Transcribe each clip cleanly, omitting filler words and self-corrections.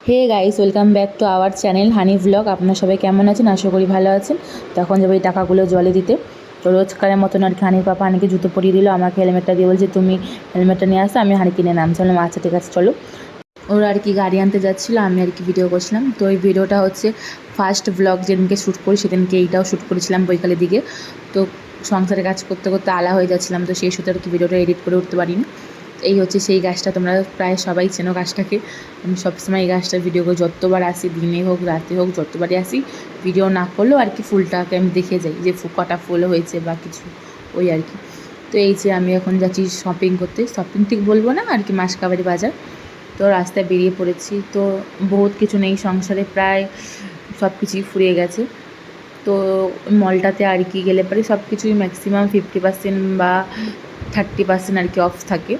Hey guys, welcome back to our channel honey blog. আপনারা সবাই কেমন আছেন? আশা করি ভালো আছেন। তখন যাবো এই টাকাগুলো জলে দিতে। তো রোজকারের মতন আর কি হানির পাপা হানিকে জুতো পরিয়ে দিল, আমাকে হেলমেটটা দিয়ে বলছে তুমি হেলমেটটা নিয়ে আসো, আমি হানি কিনে নামছি। বললাম আচ্ছা ঠিক আছে চলো। ওরা আর কি গাড়ি আনতে যাচ্ছিলো, আমি আর কি ভিডিও করছিলাম। তো এই ভিডিওটা হচ্ছে ফার্স্ট ব্লগ যেদিনকে শ্যুট করি সেদিনকে এইটাও শ্যুট করেছিলাম বিকালের দিকে। তো সংসারে কাজ করতে করতে আলা হয়ে যাচ্ছিলাম, তো সেই সূত্রে আর কি ভিডিওটা এডিট করে উঠতে পারিনি। এই হচ্ছে সেই গাছটা, তোমরা প্রায় সবাই চেনো গাছটাকে। আমি সবসময় এই গাছটার ভিডিও করি, যতবার আসি দিনে হোক রাতে হোক যতবারই আসি ভিডিও না করলেও আর কি ফুলটাকে আমি দেখে যাই যে কটা ফুল হয়েছে বা কিছু, ওই আর কি। তো এই যে আমি এখন যাচ্ছি শপিং করতে, শপিং ঠিক বলবো না আর কি, মাসকাবাড়ি বাজার। তো রাস্তায় বেরিয়ে পড়েছি। তো বহুত কিছু নেই সংসারে, প্রায় সব কিছুই ফুরিয়ে গেছে। তো মলটাতে আর কি গেলে পরে সব কিছুই ম্যাক্সিমাম 50% বা 30% আর কি অফ থাকে।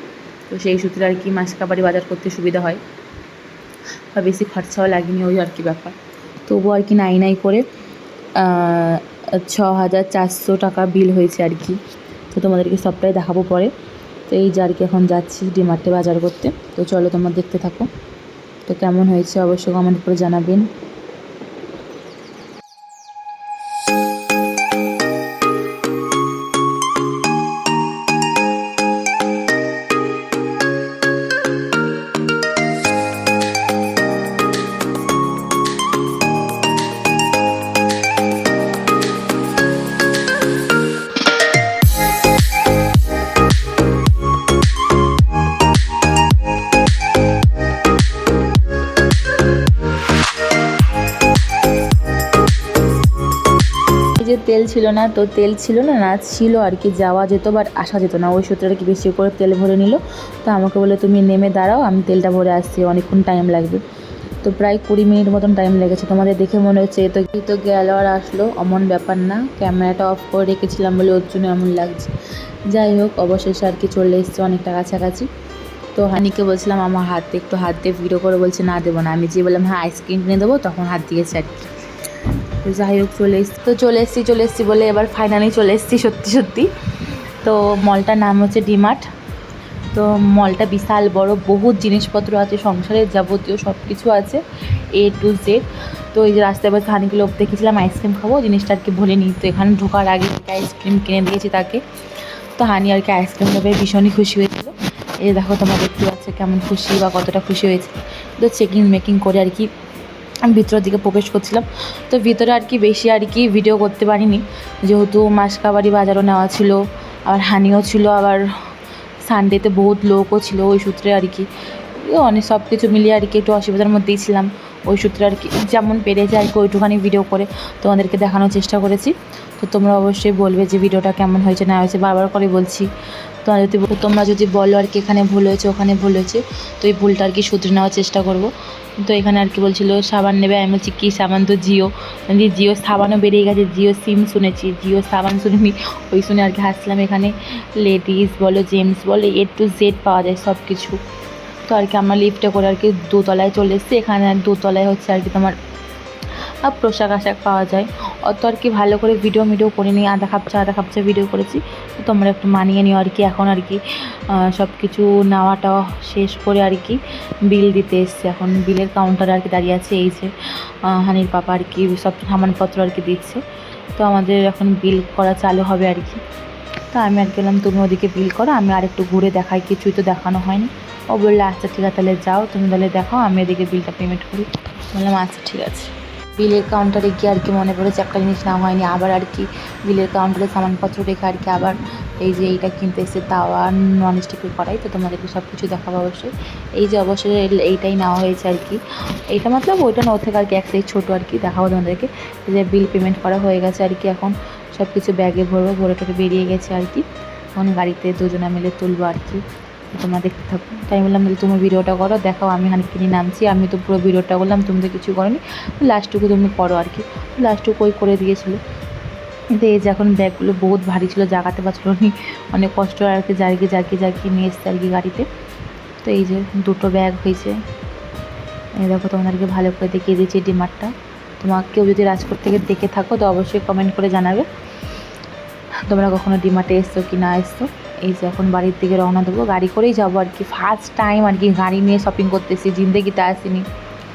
তো সেই সূত্রে আর কি মাসকাবাড়ি বাজার করতে সুবিধা হয়, বা বেশি খরচাও লাগেনি, ওই আর কি ব্যাপার। তবুও আর কি নাই নাই করে 6,400 টাকা বিল হয়েছে আর কি। তো তোমাদেরকে সবটাই দেখাবো পরে। তো এই যে আর কি এখন যাচ্ছি ডিমার্টে বাজার করতে। তো চলো তোমরা দেখতে থাকো। তো কেমন হয়েছে অবশ্যই কমেন্ট করে জানাবেন। যে তেল ছিল না, তো তেল ছিল না না ছিল আর কি, যাওয়া যেত বাট আসা যেত না, ওই সূত্রে আর কি বেশি করে তেল ভরে নিল। তো আমাকে বলে তুমি নেমে দাঁড়াও, আমি তেলটা ভরে আসছি, অনেকক্ষণ টাইম লাগবে। তো প্রায় 20 মিনিট মতন টাইম লেগেছে। তোমাদের দেখে মনে হচ্ছে তো গেল আর আসলো, অমন ব্যাপার না, ক্যামেরাটা অফ করে রেখেছিলাম বলে ওর জন্য এমন লাগছে। যাই হোক অবশেষে আর কি চলে এসছে অনেকটা কাছাকাছি। তো হানিকে বলছিলাম আমার হাতে একটু হাত দিয়ে ভিডিও করে, বলছে না দেবো না। আমি যে বললাম হ্যাঁ আইসক্রিম কিনে দেবো, তখন হাত দিয়েছে আর কি। তো যাই হোক চলে এসেছি বলে এবার ফাইনালি চলে এসেছি সত্যি সত্যি। তো মলটার নাম হচ্ছে ডিমার্ট। তো মলটা বিশাল বড়, বহুত জিনিসপত্র আছে, সংসারের যাবতীয় সব কিছু আছে A to Z। তো এই যে রাস্তায় এবার হানিকে লোভ দেখেছিলাম আইসক্রিম খাবো, জিনিসটা আর কি ভুলে নিই। তো এখানে ঢোকার আগে আইসক্রিম কিনে দিয়েছি তাকে। তো হানি আর কি আইসক্রিম নেবে ভীষণই খুশি হয়েছিল। এই দেখো তোমরা দেখতে পাচ্ছ কেমন খুশি বা কতটা খুশি হয়েছে। তো চেকিং মেকিং করে আর কি আমি ভিতরের দিকে প্রবেশ করছিলাম। তো ভিতরে আর কি বেশি আর কি ভিডিও করতে পারিনি, যেহেতু মাসকাবাড়ি বাজারও নেওয়া ছিল, আবার হানিও ছিল, আবার সানডেতে বহুত লোকও ছিল, ওই সূত্রে আর কি অনেক সব কিছু মিলিয়ে আর কি একটু অসুবিধার মধ্যেই ছিলাম। ওই সূত্রে আর কি যেমন পেরেছে আর কি ওইটুখানি ভিডিও করে তোমাদেরকে দেখানোর চেষ্টা করেছি। তো তোমরা অবশ্যই বলবে যে ভিডিওটা কেমন হয়েছে না হয়েছে, বারবার করে বলছি। তোমরা যদি বলো আর কি এখানে ভুল হয়েছে ওখানে ভুল হয়েছে, তো এই ভুলটা আর কি শুধরে নেওয়ার চেষ্টা করব। তো এখানে আর কি বলছিল সাবান নেবে, আমি বলছি কী সাবান, তো জিও সাবানও বেরিয়ে গেছে, জিও সিম শুনেছি, জিও সাবান শুনিনি। ওই শুনে আর কি হাসলাম। এখানে লেডিস বলো জেন্টস বলো A to Z পাওয়া যায় সব কিছু। তো আর কি আমরা লিফটে করে আর কি দোতলায় চলে এসেছি। এখানে দোতলায় হচ্ছে আর কি তোমার পোশাক আশাক পাওয়া যায়। অত আর কি ভালো করে ভিডিও করিনি, আধা খাপচা ভিডিও করেছি। তো তোমরা একটু মানিয়ে নিও আর কি। এখন আর কি সব কিছু নেওয়াটা শেষ করে আর কি বিল দিতে এসছে। এখন বিলের কাউন্টারে আর কি দাঁড়িয়ে আছে। এই যে হানির পাপা আর কি সব সামানপত্র আর কি দিচ্ছে। তো আমাদের এখন বিল করা চালু হবে আর কি। তো আমি আর গেলাম তুমি ওদিকে বিল করো, আমি আর একটু ঘুরে দেখাই, কিছুই তো দেখানো হয়নি। ও বললে আচ্ছা ঠিক আছে তাহলে যাও, তুমি তাহলে দেখাও, আমি এদিকে বিলটা পেমেন্ট করি। বললাম আচ্ছা ঠিক আছে। বিলের কাউন্টারে গিয়ে আর কি মনে পড়েছে একটা জিনিস নেওয়া হয়নি, আবার আর কি বিলের কাউন্টারে সামানপত্র রেখে আর কি আবার এই যে এইটা কিনতে এসেছে, তাওয়া নন স্টিকের কড়াই। তো তোমাদেরকে সব কিছু দেখাবো অবশ্যই। এই যে অবশ্যই এইটাই নেওয়া হয়েছে আর কি, এইটা মতলব ওইটা ওর থেকে আর কি এক সাইজ ছোটো আর কি। দেখাবো তোমাদেরকে যে বিল পেমেন্ট করা হয়ে গেছে আর কি। এখন সব কিছু ব্যাগে ভরবো, ভরে টোরে বেরিয়ে গেছে আর কি। এখন গাড়িতে দুজনে মিলে তুলবো আর কি। তোমরা দেখতে থাকো। তাই বললাম যে তুমি ভিডিওটা করো, দেখাও, আমি হানিকে নামছি, আমি তো পুরো ভিডিওটা করলাম, তুমি তো কিছু করোনি, লাস্টটুকু তুমি করো আর কি। লাস্টটুকু ওই করে দিয়েছিলো। কিন্তু এই যে এখন ব্যাগগুলো বহুত ভারী ছিল, জাগাতে পারছিল নি, অনেক কষ্ট আর কি জার্কি নিয়ে এসছে আর কি গাড়িতে। তো এই যে দুটো ব্যাগ হয়েছে। এই দেখো তোমাদেরকে ভালো করে দেখিয়ে দিয়েছি ডিমার্টটা। তোমাকেও যদি রাজকোট থেকে দেখে থাকো তো অবশ্যই কমেন্ট করে জানাবে তোমরা কখনো ডিমার্টে এসছো কি না এসছো। এই যে এখন বাড়ির দিকে রওনা দেবো, গাড়ি করেই যাবো আর কি। ফার্স্ট টাইম আর কি গাড়ি নিয়ে শপিং করতেছি, জিন্দেগিতে আসিনি।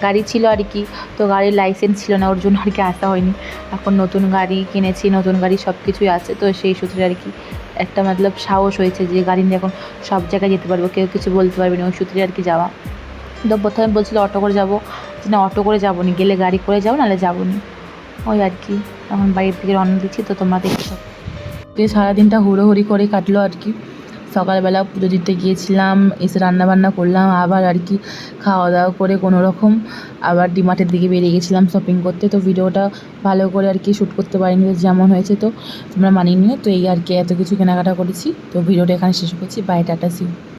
গাড়ি ছিল আর কি, তো গাড়ির লাইসেন্স ছিল না, ওর জন্য আর কি আসা হয়নি। এখন নতুন গাড়ি কিনেছি, নতুন গাড়ি সব কিছুই আছে, তো সেই সূত্রে আর কি একটা মতলব সাহস হয়েছে যে গাড়ি নিয়ে এখন সব জায়গায় যেতে পারবো, কেউ কিছু বলতে পারবে না, ওই সূত্রে আর কি যাওয়া। তো প্রথমে বলছিল অটো করে যাবো, না অটো করে যাবো নি, গেলে গাড়ি করে যাবো, নাহলে যাবো নি, ওই আর কি। এখন বাড়ির থেকে রওনা দিচ্ছি, তো তোমরা দেখতে থাকো। সারাদিনটা হুড়োহুড়ি করে কাটলো আর কি। সকালবেলা পুজো দিতে গিয়েছিলাম, এসে রান্নাবান্না করলাম, আবার আর কি খাওয়া দাওয়া করে কোনো রকম আবার ডিমার্টের দিকে বেরিয়ে গেছিলাম শপিং করতে। তো ভিডিওটা ভালো করে আর কি শ্যুট করতে পারিনি, যেমন হয়েছে তো তোমরা মানিয়ে নিও। তো এই আর কি এত কিছু কেনাকাটা করেছি, তো ভিডিওটা এখানে শেষ করছি। Bye, tata, see you.